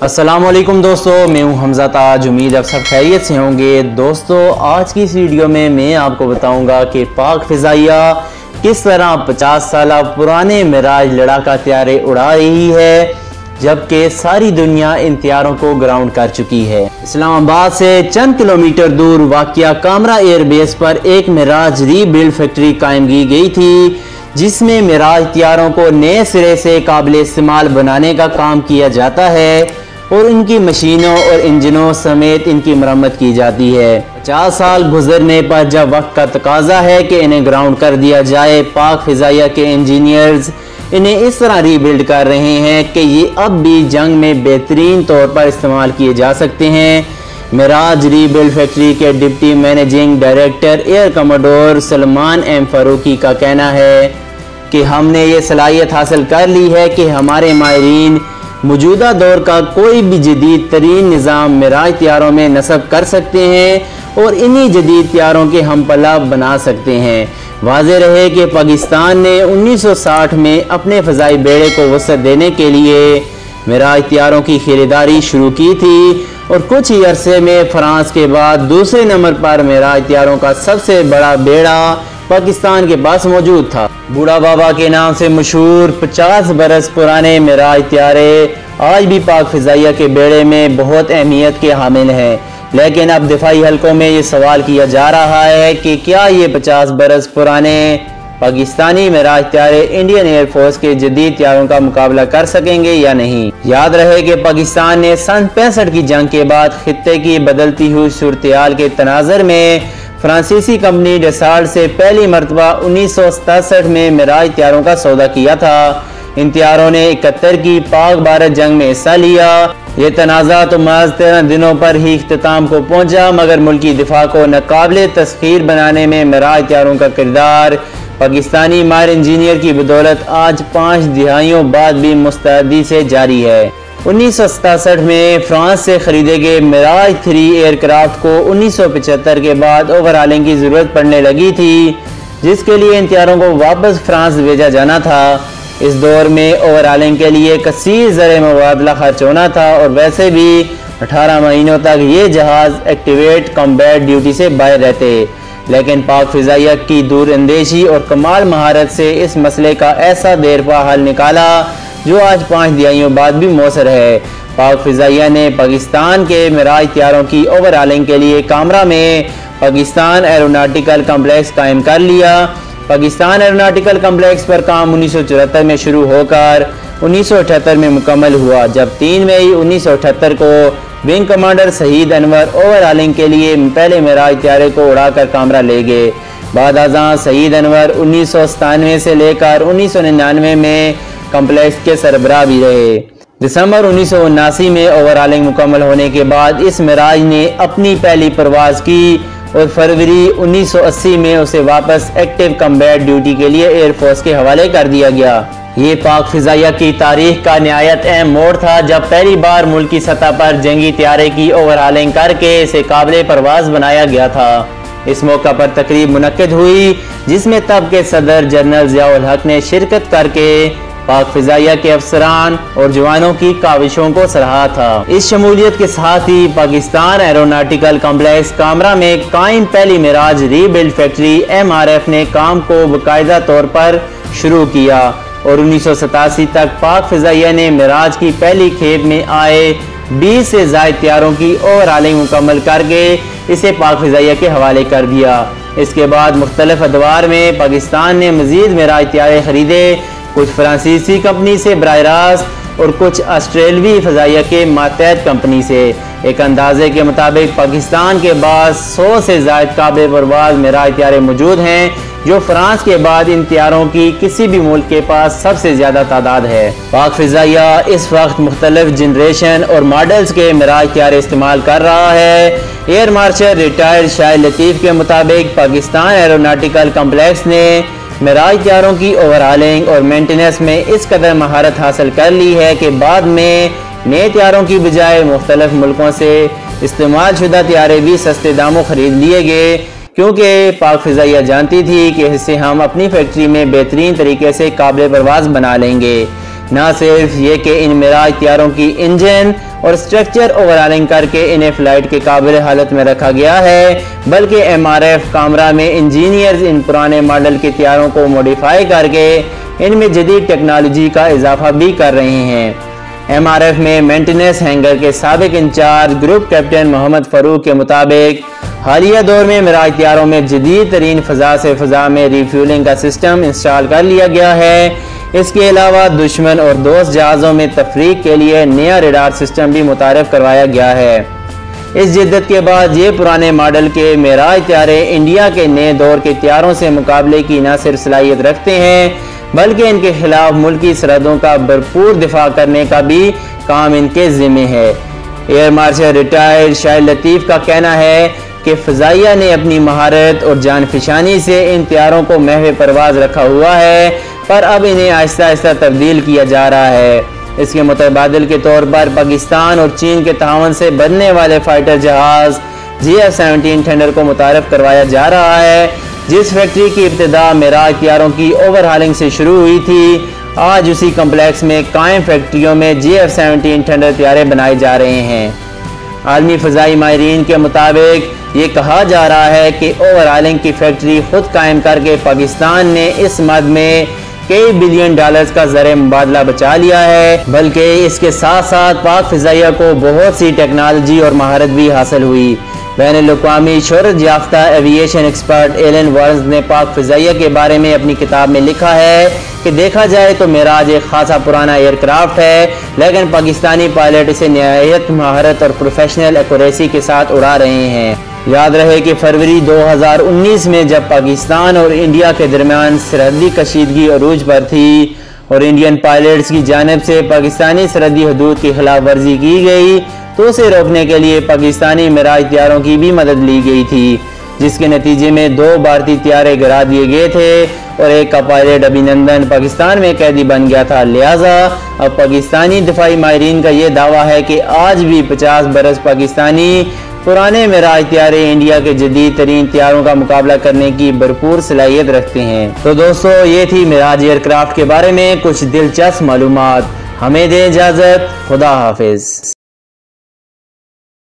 अस्सलाम वालेकुम दोस्तों, मैं हूं हमजा ताज। उम्मीद आप सब खैरियत से होंगे। दोस्तों, आज की इस वीडियो में मैं आपको बताऊंगा कि पाक फ़िज़ाइया किस तरह 50 साल पुराने मिराज लड़ाका तैयारे उड़ा रही है, जबकि सारी दुनिया इन तैयारों को ग्राउंड कर चुकी है। इस्लामाबाद से चंद किलोमीटर दूर वाक़िया कामरा एयरबेस पर एक मिराज रीबिल्ड फैक्ट्री कायम की गई थी, जिसमें मिराज तैयारों को नए सिरे से काबिल इस्तेमाल बनाने का काम किया जाता है और इनकी मशीनों और इंजनों समेत इनकी मरम्मत की जाती है। 50 साल गुजरने पर जब वक्त का तकाजा है कि इन्हें ग्राउंड कर दिया जाए, पाक फ़िज़ाइया के इंजीनियर्स इन्हें इस तरह रीबिल्ड कर रहे हैं कि ये अब भी जंग में बेहतरीन तौर पर इस्तेमाल किए जा सकते हैं। मिराज रीबिल्ड फैक्ट्री के deputy managing director air commodore Salman M Farooqui का कहना है कि हमने ये सलाहियत हासिल कर ली है कि हमारे माहिरीन मौजूदा दौर का कोई भी जदीद तरीन निज़ाम मिराज तैयारों में नस्ब कर सकते हैं और इन्हीं जदीद तैयारों के हम पला बना सकते हैं। वाज़ेह रहे कि पाकिस्तान ने 1960 में अपने फ़ज़ाई बेड़े को वसअत देने के लिए मिराज तैयारों की खरीदारी शुरू की थी और कुछ ही अरसे में फ्रांस के बाद दूसरे नंबर पर मिराज तैयारों का सबसे बड़ा बेड़ा पाकिस्तान के पास मौजूद था। बूढ़ा बाबा के नाम से मशहूर 50 बरस पुराने मिराज तैयारे आज भी पाक फ़िज़ाइया के बेड़े में बहुत अहमियत के हामिल हैं, लेकिन अब दिफाई हलकों में ये सवाल किया जा रहा है कि क्या ये 50 बरस पुराने पाकिस्तानी मिराज तैयारे इंडियन एयरफोर्स के जदीद तैयारों का मुकाबला कर सकेंगे या नहीं। याद रहे कि पाकिस्तान ने सन 65 की जंग के बाद खित्ते की बदलती हुई सूरत-ए-हाल के तनाज़ुर में फ्रांसीसी कंपनी डसाल्ट से पहली मरतबा 1967 में मिराज तैयारों का सौदा किया था। इन तैयारों ने 71 की पाक भारत जंग में हिस्सा लिया। ये तनाज़ा तो महज 13 दिनों पर ही इख्तिताम को पहुंचा, मगर मुल्की दिफा को नाकाबिले तस्खीर बनाने में मिराज तैयारों का किरदार पाकिस्तानी माहिर इंजीनियर की बदौलत आज 5 दिहाइयों बाद भी मुस्तैदी से जारी है। 1967 में फ्रांस से खरीदे गए मिराज 3 एयरक्राफ्ट को 1975 के बाद ओवरहालिंग की ज़रूरत पड़ने लगी थी, जिसके लिए इन तैयारों को वापस फ्रांस भेजा जाना था। इस दौर में ओवरहालिंग के लिए कसीर ज़र मुबादला खर्च होना था और वैसे भी 18 महीनों तक ये जहाज़ एक्टिवेट कॉम्बैट ड्यूटी से बाहर रहते, लेकिन पाक फ़िज़ाइया की दूरअंदेशी और कमाल महारत से इस मसले का ऐसा देरपा हल निकाला जो आज 5 दिहाइयों बाद भी मौसर है। पाक फ़िज़ाइया ने पाकिस्तान के मिराज तैयारों की ओवरहालिंग के लिए कामरा में पाकिस्तान एरोनॉटिकल कम्प्लेक्स कायम कर लिया। पाकिस्तान एरोनॉटिकल कम्प्लेक्स पर काम 1974 में शुरू होकर 1978 में मुकम्मल हुआ, जब 3 मई 1978 को विंग कमांडर शहीद अनवर ओवरहालिंग के लिए पहले मिराज तैयारे को उड़ाकर कामरा ले गए। बाद अज़ां शहीद अनवर 1997 से लेकर 1999 में कम्प्लेक्स के सरबराह भी रहे। दिसंबर 1979 में ओवरहालिंग मुकम्मल होने के बाद इस मिराज ने अपनी पहली परवाज़ की और फरवरी 1980 में उसे वापस एक्टिव कम्बैट ड्यूटी के लिए एयरफोर्स के हवाले कर दिया गया। ये पाक फ़िज़ाइया की तारीख का निहायत अहम मोड़ था, जब पहली बार मुल्क की सतह पर जंगी तैयारे की ओवरहालिंग करके इसे काबिल परवाज़ बनाया गया था। इस मौका पर तकरीब मुनक्किद हुई, जिसमें तब के सदर जनरल ज़िया-उल हक ने शिरकत करके पाक फ़िज़ाइया के अफसरान और जवानों की काविशों को सराहा था। इस शमूलियत के साथ ही पाकिस्तान एरोनॉटिकल कम्प्लेक्स कामरा में कायम पहली मिराज रीबिल्ड फैक्ट्री MRF ने काम को बाकायदा तौर पर शुरू किया और 1987 तक पाक फ़िज़ाइया ने मिराज की पहली खेप में आए 20 से ज़ायद तैयारों की ओवरहालिंग मुकम्मल करके इसे पाक फ़िज़ाइया के हवाले कर दिया। इसके बाद मुख्तलिफ अदवार में पाकिस्तान ने मज़ीद मिराज तैयारे खरीदे, कुछ फ्रांसीसी कंपनी से बराह रास्त और कुछ ऑस्ट्रेलवी फ़िज़ाइया के मातहत कंपनी से। एक अंदाजे के मुताबिक पाकिस्तान के पास 100 से ज़ायद काबिल परवाज़ मिराज तैयारे मौजूद हैं, जो फ्रांस के बाद इन तैयारों की किसी भी मुल्क के पास सबसे ज़्यादा तादाद है। पाक फ़िज़ाइया इस वक्त मुख्तलिफ जनरेशन और मॉडल्स के मिराज तैयारे इस्तेमाल कर रहा है। एयर मार्शल रिटायर्ड शाहिद लतीफ़ के मुताबिक पाकिस्तान एरोनॉटिकल कम्प्लेक्स ने मिराज तैयारों की ओवरहालिंग और मेंटेनेंस में इस कदर महारत हासिल कर ली है कि बाद में नए तैयारों की बजाय मुख्तलिफ मुल्कों से इस्तेमाल शुदा तैयारे भी सस्ते दामों खरीद लिए गए, क्योंकि पाक फ़िज़ाइया जानती थी कि इससे हम अपनी फैक्ट्री में बेहतरीन तरीके से काबिल परवाज़ बना लेंगे। نہ صرف یہ کہ ان میراج طیاروں کی انجن اور سٹرکچر اوورہالنگ کر کے انہیں فلائٹ کے قابل حالت میں رکھا گیا ہے، بلکہ MRF کامرا میں انجینئرز ان پرانے ماڈل کے طیاروں کو موڈیفائی کر کے ان میں جدید ٹیکنالوجی کا اضافہ بھی کر رہے ہیں۔ MRF میں مینٹیننس ہینگر کے سابق انچارج گروپ کیپٹن محمد فاروق کے مطابق حالیہ دور میں میراج طیاروں میں جدید ترین فضا سے فضا میں ری فیولنگ کا سسٹم انسٹال کر لیا گیا ہے۔ اس کے علاوہ دشمن اور دوست جہازوں میں تفریق کے لیے نیا ریڈار سسٹم بھی متعارف کروایا گیا ہے۔ اس جدت کے بعد یہ پرانے ماڈل کے میراج طیارے انڈیا کے نئے دور کے طیاروں سے مقابلے کی نہ صرف صلاحیت رکھتے ہیں بلکہ ان کے خلاف ملکی سرحدوں کا بھرپور دفاع کرنے کا بھی کام ان کے ذمہ ہے۔ ایئر مارشل ریٹائرڈ شاہد لطیف کا کہنا ہے کہ فضائیہ نے اپنی مہارت اور جان فشانی سے ان طیاروں کو محو پرواز رکھا ہوا ہے، پر اب انہیں آہستہ آہستہ تبدیل کیا جا رہا ہے۔ اس کے متبادل کے طور پر پاکستان اور چین کے تعاون سے بننے والے فائٹر جہاز GF-17 تھنڈر کو متعارف کروایا جا رہا ہے، جس فیکٹری کی ابتدا میراج طیاروں کی اوورہالنگ سے شروع ہوئی تھی۔ آج اسی کمپلیکس میں قائم فیکٹریوں میں GF-17 تھنڈر طیارے بنائے جا رہے ہیں۔ عالمی فضائی ماہرین کے مطابق یہ کہا جا رہا ہے کہ اوورہالنگ کی فیکٹری خود قائم کر کے پاکستان نے اس مد میں کئی بلین ڈالرز کا زر مبادلہ بچا لیا ہے، بلکہ اس کے ساتھ ساتھ پاک فضائیہ کو بہت سی ٹیکنالوجی اور مہارت بھی حاصل ہوئی۔ بین الاقوامی شہرت یافتہ ایوییشن ایکسپرٹ ایلن وارنز نے پاک فضائیہ کے بارے میں اپنی کتاب میں لکھا ہے کہ دیکھا جائے تو میراج ایک خاصا پرانا ایئر کرافٹ ہے، لیکن پاکستانی پائلٹ اسے نہایت مہارت اور پروفیشنل ایکوریسی کے ساتھ اڑا رہے ہیں۔ یاد رہے کہ فروری 2019 میں جب پاکستان اور انڈیا کے درمیان سرحدی کشیدگی عروج پر تھی اور انڈین پائلٹس کی جانب سے پاکستانی سرحدی حدود کی خلاف ورزی کی گئی تو اسے روکنے کے لیے پاکستانی میراج طیاروں کی بھی مدد لی گئی تھی، جس کے نتیجے میں 2 بھارتی طیارے گرا دیے گئے تھے اور ایک کا پائلٹ ابھینندن پاکستان میں قیدی بن گیا تھا۔ لہٰذا اب پاکستانی دفاعی ماہرین کا یہ دعویٰ ہے کہ آج بھی 50 برس پاکستانی پرانے میراج طیارے انڈیا کے جدید ترین طیاروں کا مقابلہ کرنے کی بھرپور صلاحیت رکھتے ہیں۔ تو دوستو، یہ تھی میراج ایئر کرافٹ کے بارے میں کچھ دلچسپ معلومات۔ ہمیں دیں اجازت، خدا حافظ۔